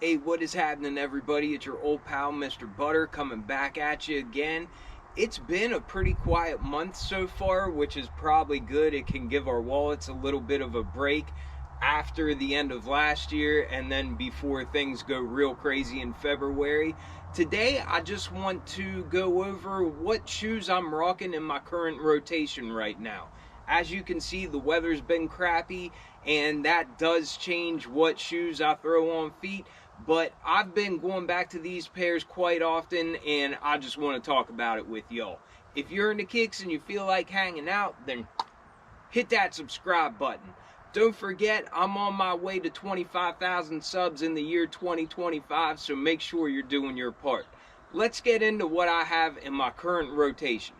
Hey, what is happening, everybody? It's your old pal, Mr. Butter, coming back at you again. It's been a pretty quiet month so far, which is probably good. It can give our wallets a little bit of a break after the end of last year and then before things go real crazy in February. Today, I just want to go over what shoes I'm rocking in my current rotation right now. As you can see, the weather's been crappy, and that does change what shoes I throw on feet. But I've been going back to these pairs quite often, and I just want to talk about it with y'all. If you're into kicks and you feel like hanging out, then hit that subscribe button. Don't forget, I'm on my way to 25,000 subs in the year 2025, so make sure you're doing your part. Let's get into what I have in my current rotation.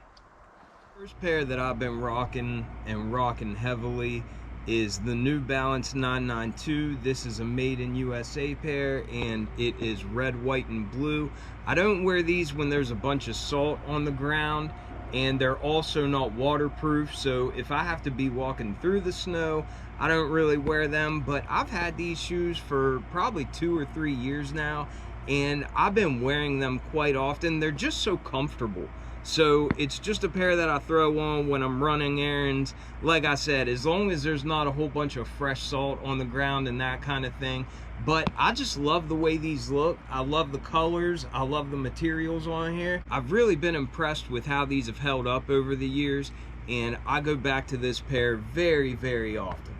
First pair that I've been rocking and rocking heavily is the New Balance 992. This is a made in USA pair, and it is red, white, and blue. I don't wear these when there's a bunch of salt on the ground, and they're also not waterproof, so if I have to be walking through the snow, I don't really wear them. But I've had these shoes for probably 2 or 3 years now, and I've been wearing them quite often. They're just so comfortable. So it's just a pair that I throw on when I'm running errands. Like I said, as long as there's not a whole bunch of fresh salt on the ground and that kind of thing. But I just love the way these look. I love the colors. I love the materials on here. I've really been impressed with how these have held up over the years, and I go back to this pair very, very often.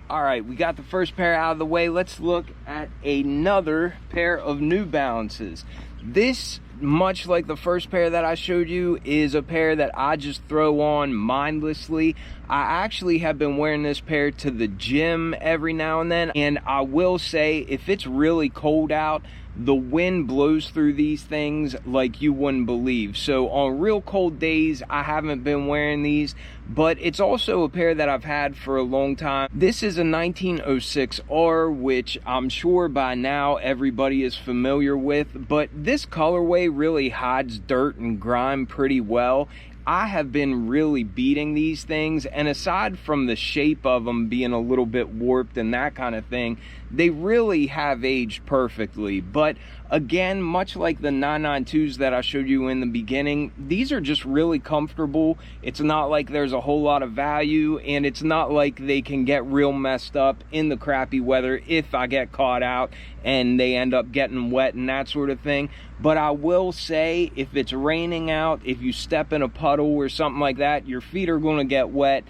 All right, we got the first pair out of the way. Let's look at another pair of New Balances. This, much like the first pair that I showed you, is a pair that I just throw on mindlessly. I actually have been wearing this pair to the gym every now and then, and I will say, if it's really cold out, the wind blows through these things like you wouldn't believe. So on real cold days, I haven't been wearing these, but it's also a pair that I've had for a long time. This is a 1906R, which I'm sure by now everybody is familiar with, but this colorway really hides dirt and grime pretty well. I have been really beating these things, and aside from the shape of them being a little bit warped and that kind of thing, they really have aged perfectly. But again, much like the 992s that I showed you in the beginning, these are just really comfortable. It's not like there's a whole lot of value, and it's not like they can get real messed up in the crappy weather if I get caught out and they end up getting wet and that sort of thing. But I will say, if it's raining out, if you step in a puddle or something like that, your feet are going to get wet,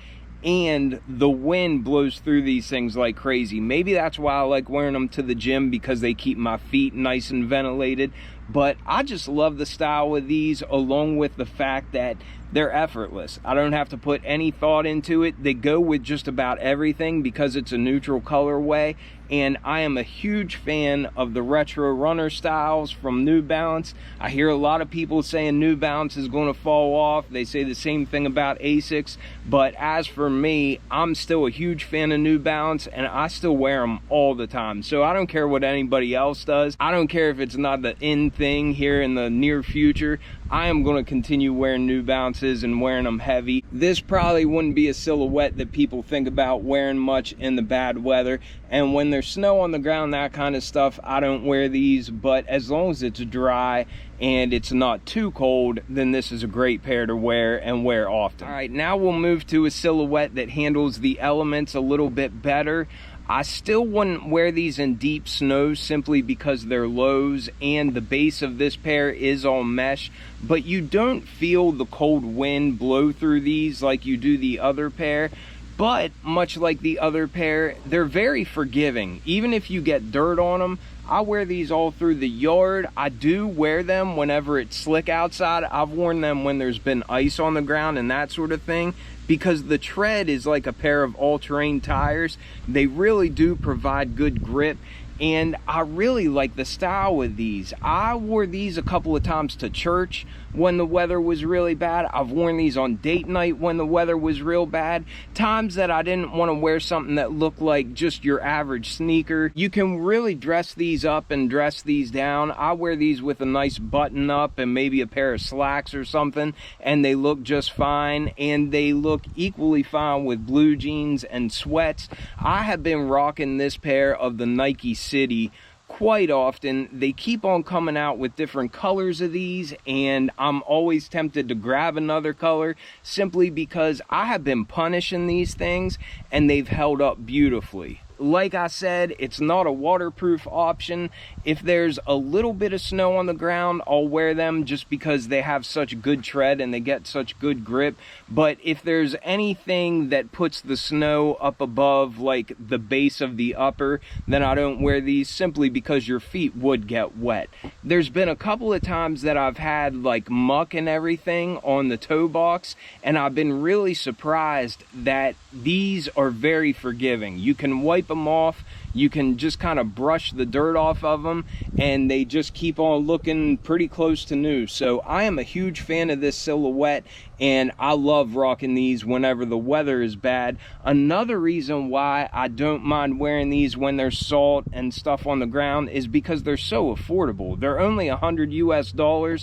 and the wind blows through these things like crazy. Maybe that's why I like wearing them to the gym, because they keep my feet nice and ventilated. But I just love the style of these, along with the fact that they're effortless. I don't have to put any thought into it. They go with just about everything because it's a neutral colorway. And I am a huge fan of the retro runner styles from New Balance. I hear a lot of people saying New Balance is going to fall off. They say the same thing about Asics. But as for me, I'm still a huge fan of New Balance, and I still wear them all the time. So I don't care what anybody else does. I don't care if it's not the in thing here in the near future. I am going to continue wearing New Balances and wearing them heavy. This probably wouldn't be a silhouette that people think about wearing much in the bad weather. And when there's snow on the ground, that kind of stuff, I don't wear these. But as long as it's dry and it's not too cold, then this is a great pair to wear and wear often. All right, now we'll move to a silhouette that handles the elements a little bit better. I still wouldn't wear these in deep snow simply because they're lows, and the base of this pair is all mesh, but you don't feel the cold wind blow through these like you do the other pair. But much like the other pair, they're very forgiving. Even if you get dirt on them, I wear these all through the yard. I do wear them whenever it's slick outside. I've worn them when there's been ice on the ground and that sort of thing, because the tread is like a pair of all-terrain tires. They really do provide good grip, and I really like the style with these. I wore these a couple of times to church when the weather was really bad. I've worn these on date night when the weather was real bad. Times that I didn't want to wear something that looked like just your average sneaker. You can really dress these up and dress these down. I wear these with a nice button up and maybe a pair of slacks or something, and they look just fine, and they look equally fine with blue jeans and sweats. I have been rocking this pair of the Nike City quite often. They keep on coming out with different colors of these, and I'm always tempted to grab another color simply because I have been punishing these things and they've held up beautifully. Like I said, it's not a waterproof option. If there's a little bit of snow on the ground, I'll wear them just because they have such good tread and they get such good grip. But if there's anything that puts the snow up above like the base of the upper, then I don't wear these simply because your feet would get wet. There's been a couple of times that I've had like muck and everything on the toe box, and I've been really surprised that these are very forgiving. You can wipe them off, you can just kind of brush the dirt off of them, and they just keep on looking pretty close to new. So I am a huge fan of this silhouette, and I love rocking these whenever the weather is bad. Another reason why I don't mind wearing these when there's salt and stuff on the ground is because they're so affordable. They're only $100 US.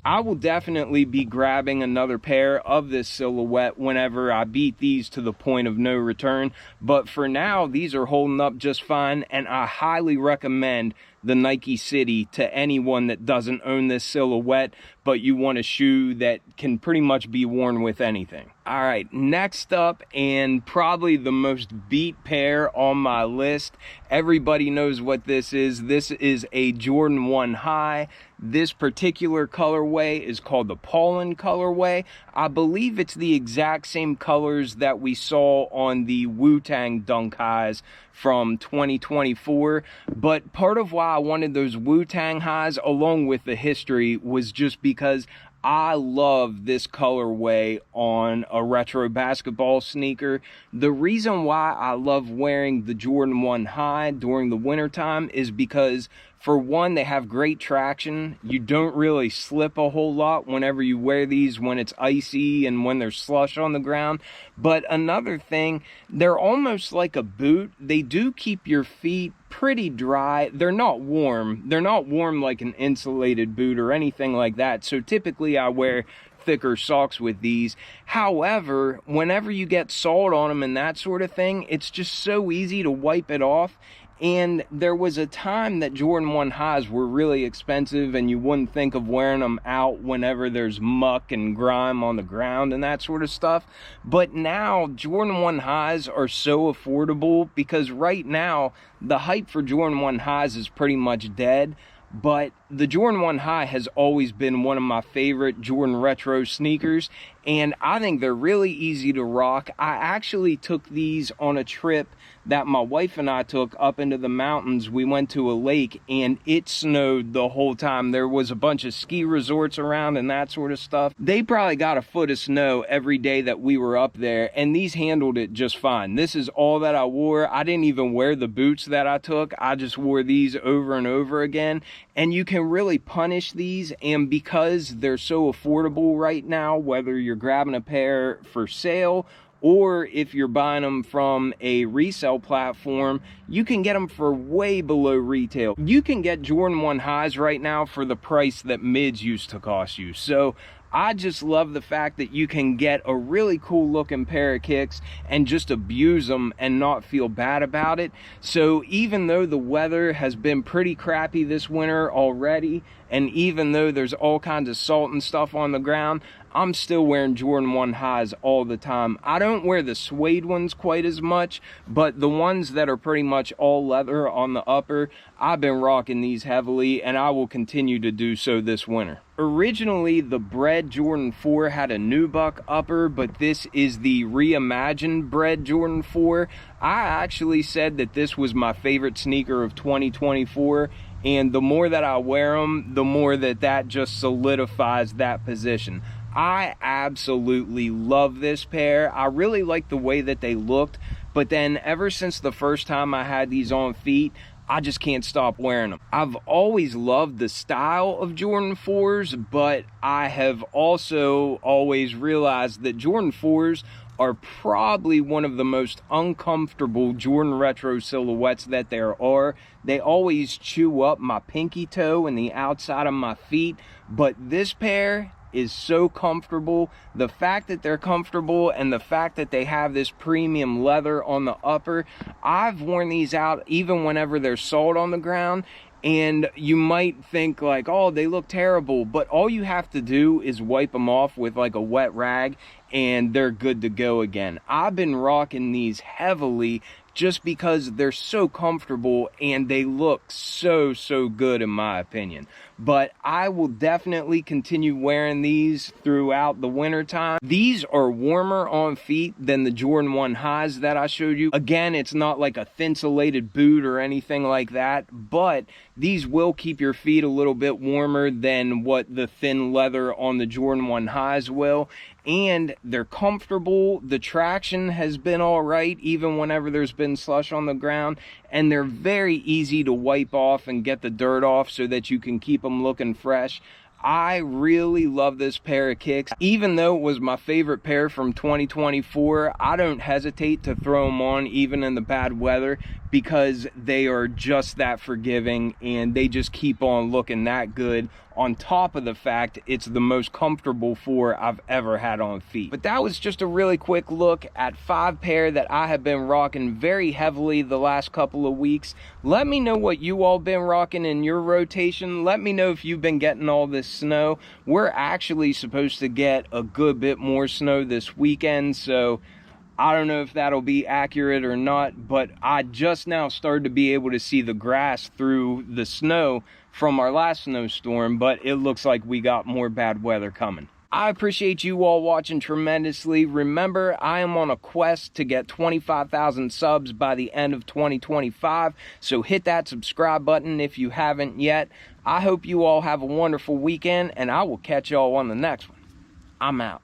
I will definitely be grabbing another pair of this silhouette whenever I beat these to the point of no return. But for now, these are holding up just fine, and I highly recommend the Nike City to anyone that doesn't own this silhouette, but you want a shoe that can pretty much be worn with anything. All right, next up, and probably the most beat pair on my list. Everybody knows what this is. This is a Jordan 1 High. This particular colorway is called the Pollen colorway. I believe it's the exact same colors that we saw on the Wu-Tang Dunk Highs from 2024. But part of why I wanted those Wu-Tang Highs, along with the history, was just because I love this colorway on a retro basketball sneaker. The reason why I love wearing the Jordan 1 High during the wintertime is because, for one, they have great traction. You don't really slip a whole lot whenever you wear these when it's icy and when there's slush on the ground. But another thing, they're almost like a boot. They do keep your feet pretty dry. They're not warm. They're not warm like an insulated boot or anything like that. So typically I wear thicker socks with these. However, whenever you get salt on them and that sort of thing, it's just so easy to wipe it off. And there was a time that Jordan 1 Highs were really expensive and you wouldn't think of wearing them out whenever there's muck and grime on the ground and that sort of stuff. But now Jordan 1 Highs are so affordable because right now the hype for Jordan 1 Highs is pretty much dead. But the Jordan 1 High has always been one of my favorite Jordan retro sneakers, and I think they're really easy to rock. I actually took these on a trip that my wife and I took up into the mountains. We went to a lake and it snowed the whole time. There was a bunch of ski resorts around and that sort of stuff. They probably got a foot of snow every day that we were up there, and these handled it just fine. This is all that I wore. I didn't even wear the boots that I took. I just wore these over and over again, and you can really punish these. And because they're so affordable right now, whether you're grabbing a pair for sale or if you're buying them from a resale platform, you can get them for way below retail. You can get Jordan 1 Highs right now for the price that mids used to cost you. So I just love the fact that you can get a really cool looking pair of kicks and just abuse them and not feel bad about it. So even though the weather has been pretty crappy this winter already, and even though there's all kinds of salt and stuff on the ground, I'm still wearing Jordan 1 Highs all the time. I don't wear the suede ones quite as much, but the ones that are pretty much all leather on the upper, I've been rocking these heavily, and I will continue to do so this winter. Originally, the Bred Jordan 4 had a nubuck upper, but this is the reimagined Bred Jordan 4. I actually said that this was my favorite sneaker of 2024, and the more that I wear them, the more that just solidifies that position. I absolutely love this pair. I really like the way that they looked, but then ever since the first time I had these on feet, I just can't stop wearing them. I've always loved the style of Jordan 4s, but I have also always realized that Jordan 4s are probably one of the most uncomfortable Jordan retro silhouettes that there are. They always chew up my pinky toe and the outside of my feet, but this pair is so comfortable. The fact that they're comfortable and the fact that they have this premium leather on the upper, I've worn these out even whenever there's salt on the ground, and you might think like, oh, they look terrible, but all you have to do is wipe them off with like a wet rag and they're good to go again. I've been rocking these heavily just because they're so comfortable and they look so good in my opinion. But I will definitely continue wearing these throughout the winter time. These are warmer on feet than the Jordan 1 highs that I showed you. Again, it's not like a thin-solated boot or anything like that, but these will keep your feet a little bit warmer than what the thin leather on the Jordan 1 highs will. And they're comfortable. The traction has been all right, even whenever there's been slush on the ground. And they're very easy to wipe off and get the dirt off so that you can keep them looking fresh. I really love this pair of kicks. Even though it was my favorite pair from 2024, I don't hesitate to throw them on even in the bad weather because they are just that forgiving and they just keep on looking that good, on top of the fact it's the most comfortable four I've ever had on feet. But that was just a really quick look at 5 pair that I have been rocking very heavily the last couple of weeks. Let me know what you all been rocking in your rotation. Let me know if you've been getting all this snow. We're actually supposed to get a good bit more snow this weekend, so I don't know if that'll be accurate or not, but I just now started to be able to see the grass through the snow from our last snowstorm, but it looks like we got more bad weather coming. I appreciate you all watching tremendously. Remember, I am on a quest to get 25,000 subs by the end of 2025, so hit that subscribe button if you haven't yet. I hope you all have a wonderful weekend, and I will catch y'all on the next one. I'm out.